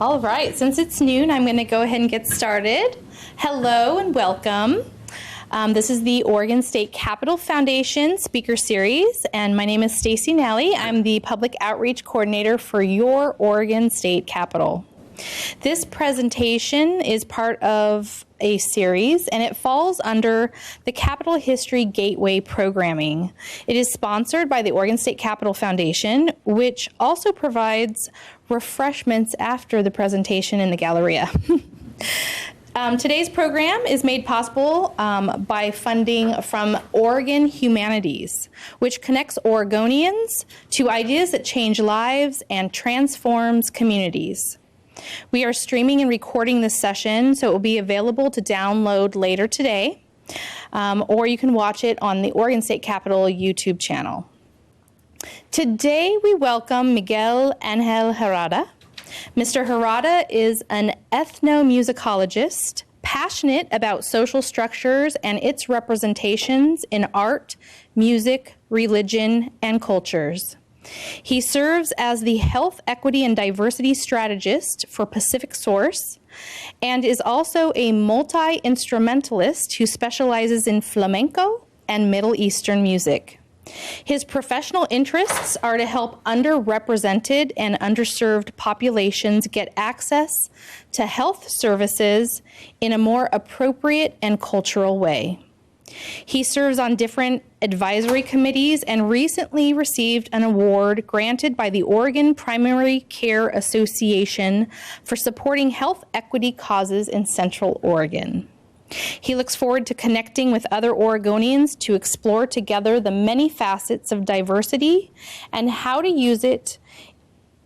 All right, since it's noon, I'm going to go ahead and get started. Hello and welcome. This is the Oregon State Capitol Foundation Speaker Series, and my name is Stacy Nally. I'm the Public Outreach Coordinator for your Oregon State Capitol. This presentation is part of a series, and it falls under the Capitol History Gateway programming. It is sponsored by the Oregon State Capitol Foundation, which also provides refreshments after the presentation in the Galleria. Today's program is made possible by funding from Oregon Humanities, which connects Oregonians to ideas that change lives and transforms communities. We are streaming and recording this session, so it will be available to download later today, or you can watch it on the Oregon State Capitol YouTube channel. Today, we welcome Miguel Herrada. Mr. Herrada is an ethnomusicologist, passionate about social structures and its representations in art, music, religion, and cultures. He serves as the Health, Equity, and Diversity Strategist for Pacificsource and is also a multi-instrumentalist who specializes in flamenco and Middle Eastern music. His professional interests are to help underrepresented and underserved populations get access to health services in a more appropriate and cultural way. He serves on different advisory committees and recently received an award granted by the Oregon Primary Care Association for supporting health equity causes in Central Oregon. He looks forward to connecting with other Oregonians to explore together the many facets of diversity and how to use it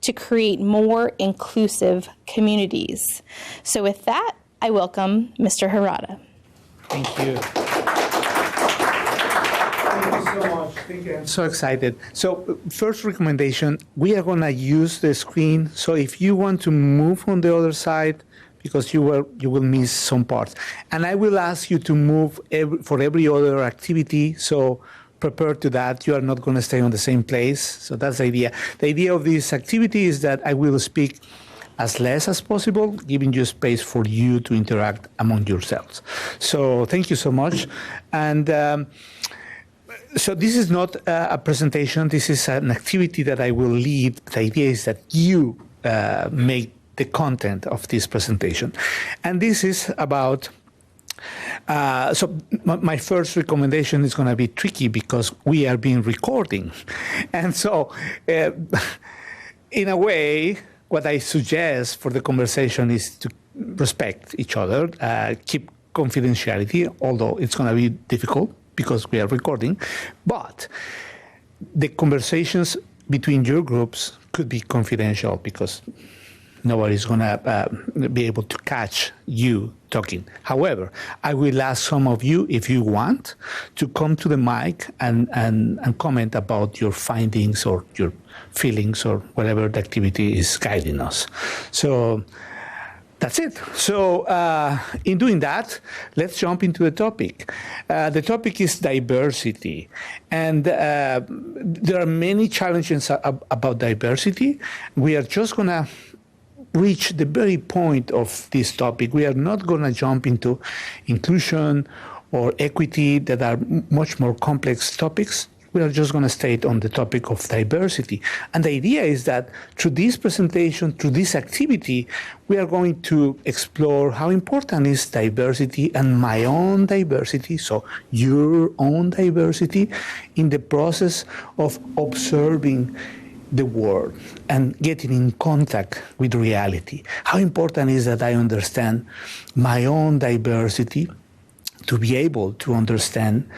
to create more inclusive communities. So with that, I welcome Mr. Herrada. Thank you. Thank you so much. Thank you. I'm so excited. So first recommendation, we are going to use the screen. So if you want to move on the other side, because you will miss some parts. And I will ask you to move for every other activity, so prepare to that. You are not going to stay on the same place. So that's the idea. The idea of this activity is that I will speak as less as possible, giving you space for you to interact among yourselves. So thank you so much. And so this is not a presentation. This is an activity that I will lead. The idea is that you make the content of this presentation. And this is about, so my first recommendation is going to be tricky because we are being recording. And so in a way, what I suggest for the conversation is to respect each other, keep confidentiality, although it's going to be difficult because we are recording. But the conversations between your groups could be confidential because nobody's going to be able to catch you talking. However, I will ask some of you, if you want, to come to the mic and comment about your findings or your feelings or whatever the activity is guiding us. So that's it. So in doing that, let's jump into the topic. The topic is diversity. And there are many challenges about diversity. We are just going to reach the very point of this topic. We are not going to jump into inclusion or equity that are much more complex topics. We are just going to stay on the topic of diversity. And the idea is that through this presentation, through this activity, we are going to explore how important is diversity and my own diversity, so your own diversity, in the process of observing the world and getting in contact with reality. How important is that I understand my own diversity to be able to understand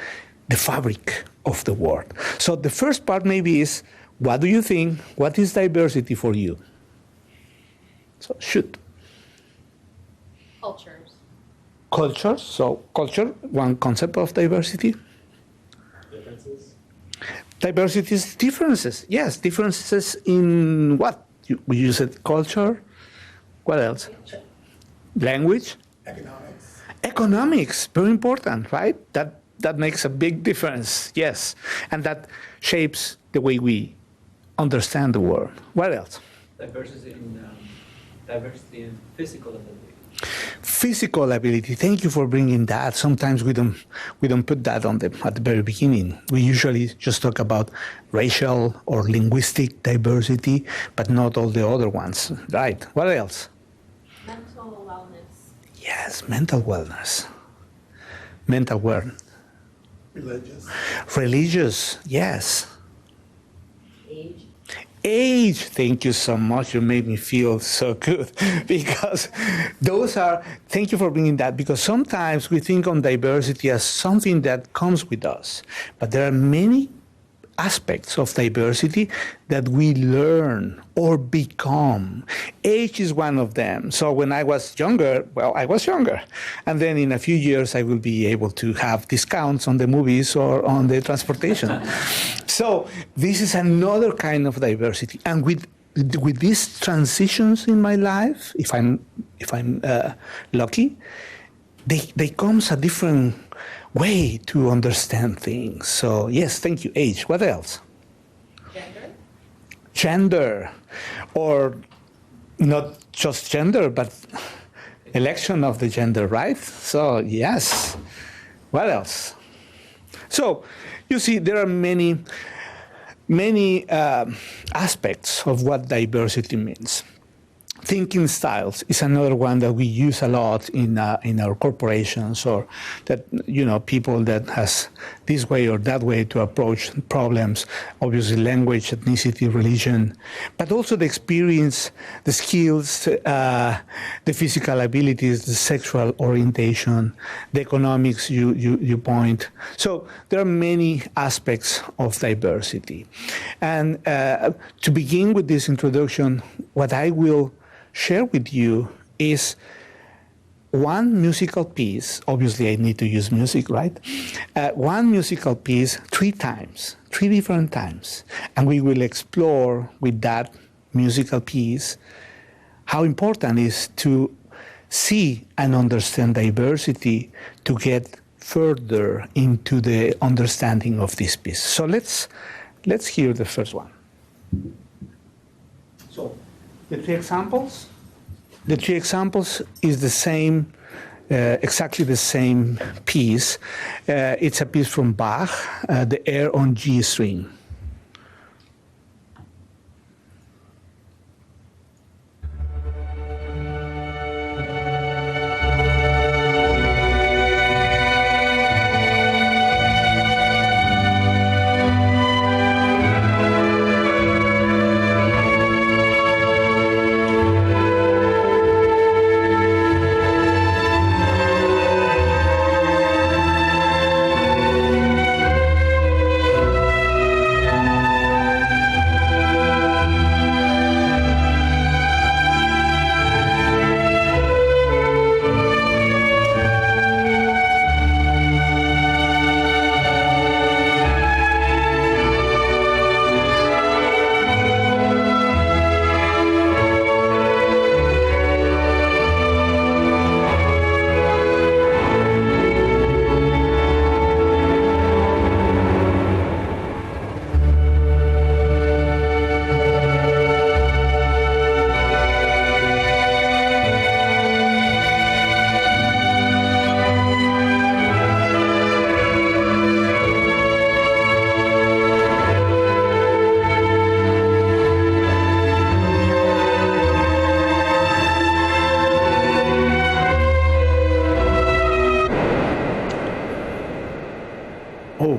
the fabric of the world. So the first part maybe is, what do you think? What is diversity for you? So shoot. Cultures. Cultures. So culture, one concept of diversity. Differences. Diversity is differences. Yes, differences in what? You said culture. What else? Language. Economics. Economics, very important, right? That makes a big difference, yes. And that shapes the way we understand the world. What else? Diversity in diversity in physical ability. Physical ability. Thank you for bringing that. Sometimes we don't put that at the very beginning. We usually just talk about racial or linguistic diversity, but not all the other ones. Right. What else? Mental wellness. Yes, mental wellness. Mental wellness. Religious. Religious. Yes. Age. Age, thank you so much. You made me feel so good because thank you for bringing that, because sometimes we think on diversity as something that comes with us, but there are many aspects of diversity that we learn or become. Age is one of them. So when I was younger, well, I was younger. And then in a few years, I will be able to have discounts on the movies or on the transportation. So this is another kind of diversity. And with these transitions in my life, if I'm lucky, they comes a different way to understand things. So yes, thank you. Age. What else? Gender. Gender, or not just gender, but election of the gender, right? So yes. What else? So you see, there are many aspects of what diversity means. Thinking styles is another one that we use a lot in our corporations, or that, people that has this way or that way to approach problems. Obviously, language, ethnicity, religion, but also the experience, the skills, the physical abilities, the sexual orientation, the economics you point. So there are many aspects of diversity. And to begin with this introduction, what I will share with you is one musical piece. Obviously, I need to use music, right? One musical piece 3 different times. And we will explore with that musical piece how important it is to see and understand diversity to get further into the understanding of this piece. So let's hear the first one. So the 3 examples? The 3 examples is the same, exactly the same piece. It's a piece from Bach, the Air on G string.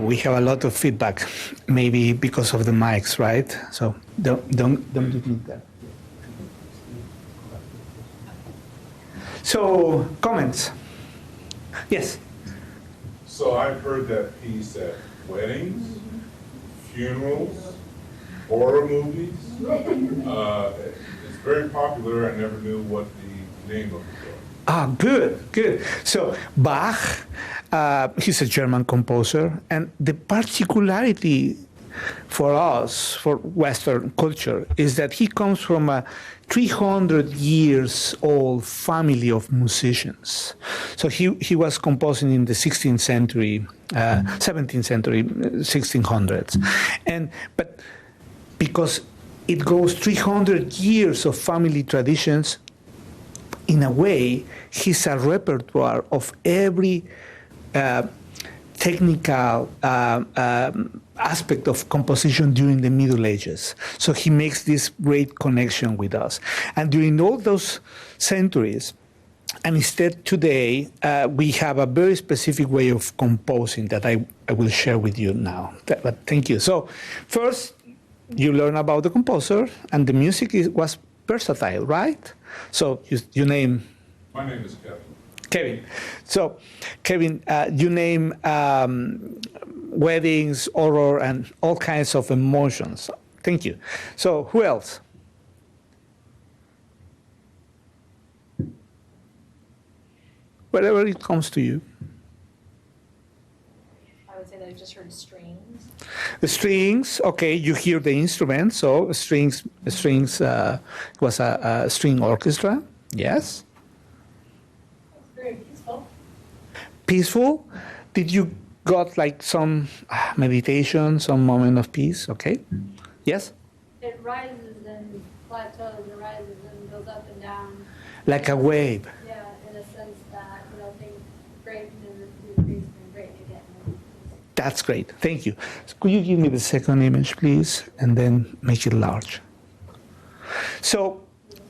We have a lot of feedback, maybe because of the mics, right? So don't admit that. So comments? Yes. So I've heard that piece at weddings, funerals, horror movies. It's very popular. I never knew what the name of it was. Good. So Bach, he's a German composer, and the particularity for us, for Western culture, is that he comes from a 300 years old family of musicians. So he was composing in the 16th century, 17th century, 1600s. But because it goes 300 years of family traditions, in a way, he's a repertoire of every technical aspect of composition during the Middle Ages. So he makes this great connection with us. And during all those centuries, and instead today, we have a very specific way of composing that I will share with you now. But thank you. So first, you learn about the composer, and the music was versatile, right? So you name... My name is Kevin. Kevin. So, Kevin, you name weddings, horror, and all kinds of emotions. Thank you. So, who else? Wherever it comes to you. I would say that I've just heard strings. The strings, okay, you hear the instrument. So, strings was a string orchestra. Yes. Very peaceful. Peaceful. Did you got like some meditation, some moment of peace? Okay. Yes. It rises and plateaus, and rises and goes up and down. Like a wave. Yeah, in a sense that, things break and then decrease and break again. That's great. Thank you. Could you give me the second image, please, and then make it large? So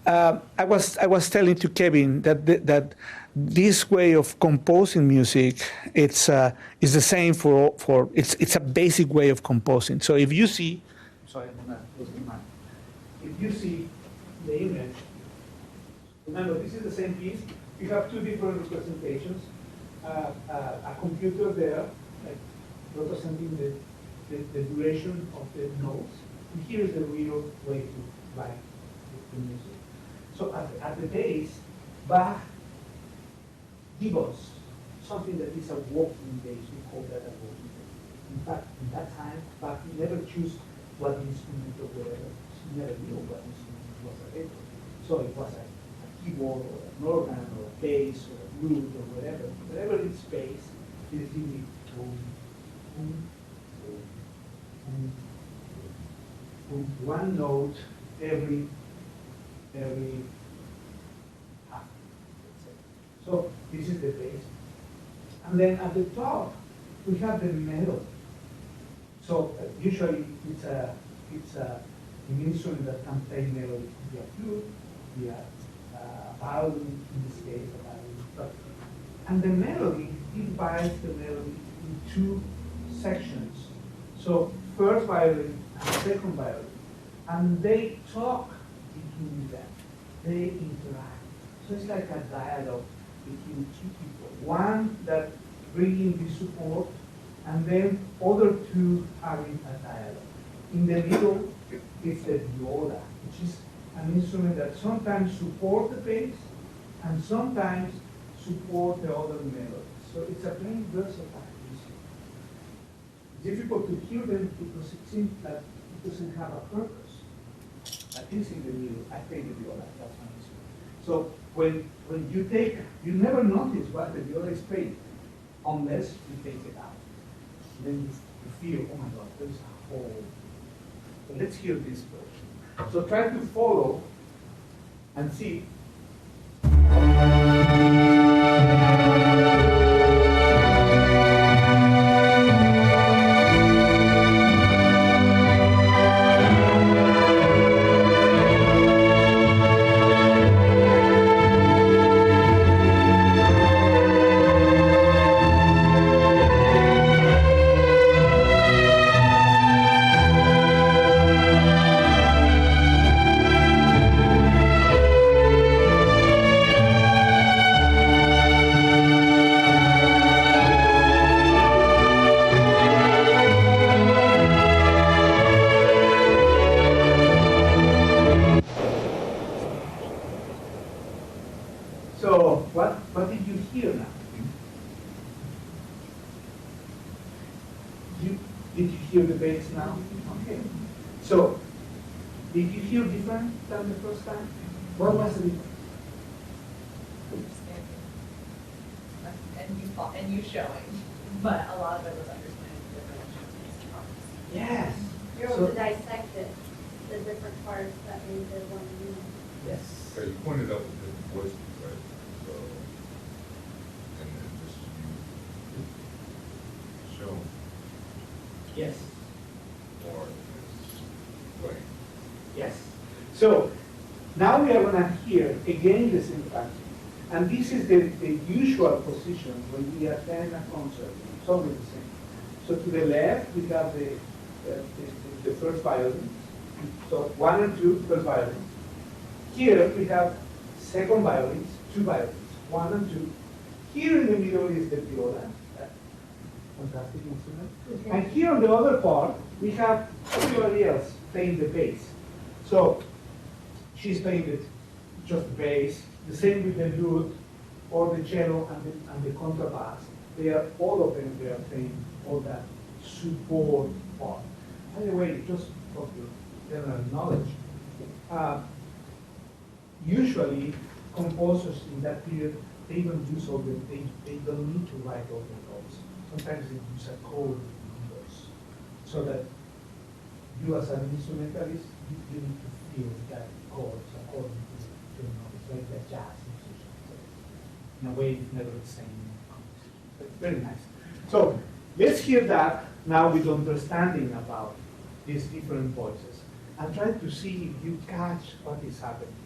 I was telling to Kevin that this way of composing music, it's the same for it's a basic way of composing. So if you see, sorry, I'm gonna close my mind. If you see the image, remember this is the same piece. You have two different representations. A computer there, like representing the duration of the notes. And here is the real way to write the music. So at the base, Bach give us something that is a walking bass. We call that a walking bass. In fact, in that time, Bach never chose what instrument or whatever. He never knew what instrument was available. So it was a keyboard or an organ or a bass or a flute or whatever. Whatever its bass, it is really one note every half. So this is the bass. And then at the top, we have the melody. So usually it's an instrument that can play melody via flute, via violin, in this case, a violin. And the melody divides the melody in two sections. So first violin and second violin. And they talk between them. They interact. So it's like a dialogue between two people. One that bringing the support, and then other two having a dialogue. In the middle, it's the viola, which is an instrument that sometimes supports the bass and sometimes support the other melodies. So it's a very versatile instrument. Difficult to hear them because it seems that it doesn't have a purpose. At least in the middle, I play the viola, that's my instrument. So when you never notice what the viola is playing unless you take it out. Then you feel, oh my God, there's a whole. So let's hear this version. So try to follow and see. So what did you hear now? Did you hear the bass now? Okay. So did you hear different than the first time? What was the difference? And you showing, but a lot of it was understanding the different instruments. Yes. You're able to dissect it, the different parts that made the one unit. Yes. So you pointed out the different voices, right? So, and then this is you shown Yes. or is playing. Yes. So now we are going to hear again the same pattern. And this is the usual position when we attend a concert. It's always the same. So to the left, we have the first violin. So 1 and 2, first violin. Here we have second violins, 2 violins, 1 and 2. Here in the middle is the viola, that fantastic instrument. And here on the other part, we have everybody else playing the bass. So she's playing just the bass. The same with the lute or the cello and the contrabass. They are all of them. They are playing all that support part. By the way, just for your general knowledge, usually composers in that period they don't use all the they don't need to write all the notes. Sometimes they use a code of numbers, so that you as an instrumentalist you need to feel that chords according to like the jazz musician. So in a way, it's never the same composition. So it's very nice. So let's hear that now with understanding about these different voices and try to see if you catch what is happening here.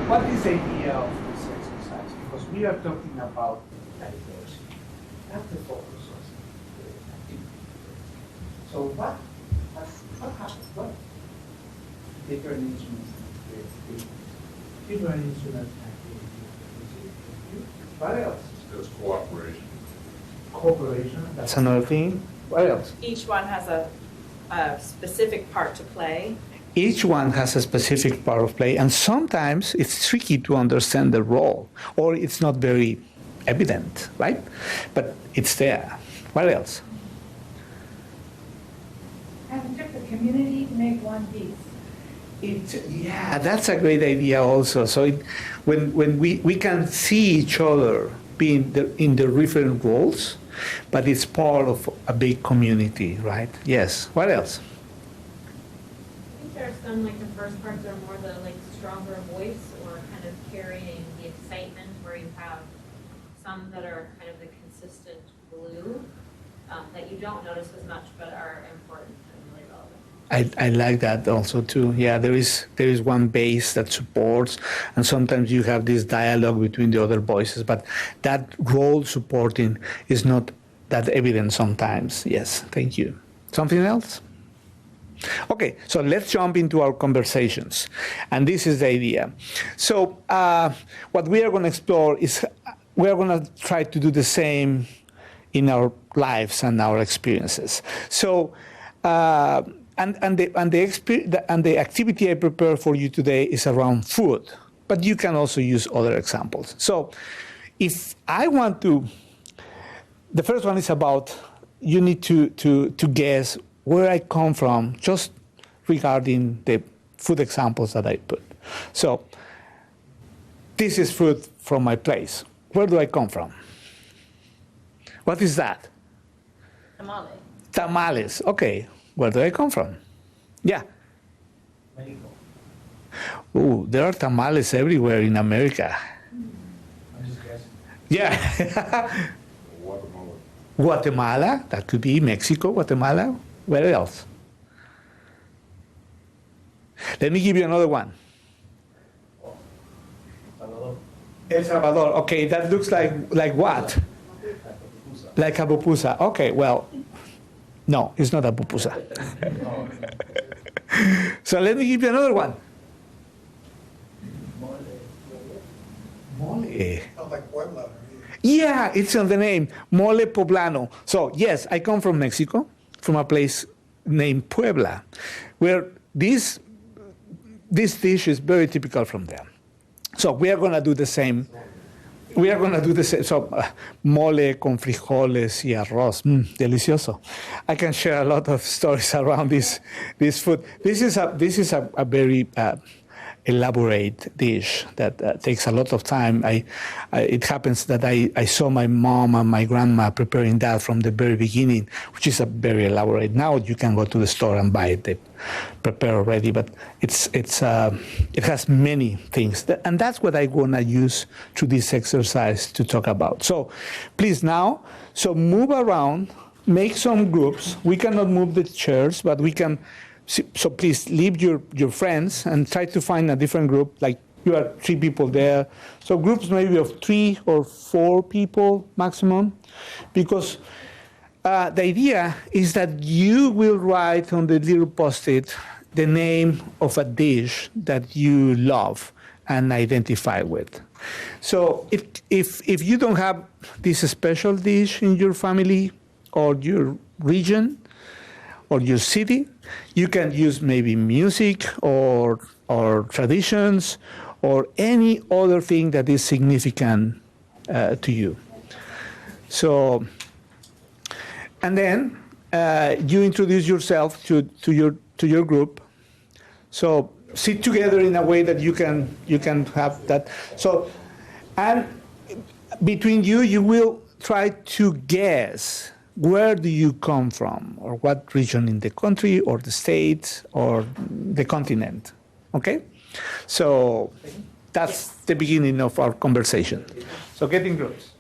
What is the idea of this exercise? Because we are talking about diversity. That's the focus of the activity. So what happens? What different instruments activity? Different instruments activity. What else? There's cooperation. Cooperation. That's another thing. What else? Each one has a specific part to play. Each one has a specific part of play, and sometimes it's tricky to understand the role, or it's not very evident, right? But it's there. What else? And took the community to make one piece. Yeah, that's a great idea also. So when we can see each other being in the different roles, but it's part of a big community, right? Yes. What else? There's some, like the first parts are more the like stronger voice or kind of carrying the excitement, where you have some that are kind of the consistent glue that you don't notice as much but are important and really relevant. I like that also too. Yeah, there is one bass that supports, and sometimes you have this dialogue between the other voices, but that role supporting is not that evident sometimes. Yes, thank you. Something else? Okay, so let's jump into our conversations. And this is the idea. So what we are going to explore is we are going to try to do the same in our lives and our experiences. So, and the activity I prepared for you today is around food, but you can also use other examples. So if I want to, the first one is about, you need to guess where I come from, just regarding the food examples that I put. So this is food from my place. Where do I come from? What is that? Tamale. Tamales. Okay. Where do I come from? Yeah. Mexico. Oh, there are tamales everywhere in America. I'm just guessing. Yeah. Guatemala. Guatemala. That could be Mexico, Guatemala. Where else? Let me give you another one. El Salvador. Okay, that looks like what? Like a pupusa. Okay, well, no, it's not a pupusa. So let me give you another one. Mole. Sounds like Puebla. Yeah, it's on the name, mole poblano. So yes, I come from Mexico, from a place named Puebla, where this dish is very typical from there. So we are going to do the same. We are going to do the same. So mole con frijoles y arroz, delicioso. I can share a lot of stories around this food. This is a very elaborate dish that takes a lot of time. It happens that I saw my mom and my grandma preparing that from the very beginning, which is a very elaborate. Now you can go to the store and buy it. They prepare already, but it has many things, and that's what I'm gonna use to this exercise to talk about. So please now, move around, make some groups. We cannot move the chairs, but we can. So please leave your friends and try to find a different group. Like you are 3 people there. So groups maybe of 3 or 4 people maximum. Because the idea is that you will write on the little post-it the name of a dish that you love and identify with. So if you don't have this special dish in your family or your region or your city, you can use maybe music or traditions or any other thing that is significant to you. So, and then you introduce yourself to your group. So sit together in a way that you can have that. So, and between you will try to guess where do you come from, or what region in the country, or the state, or the continent. Okay? So that's the beginning of our conversation. So get in groups.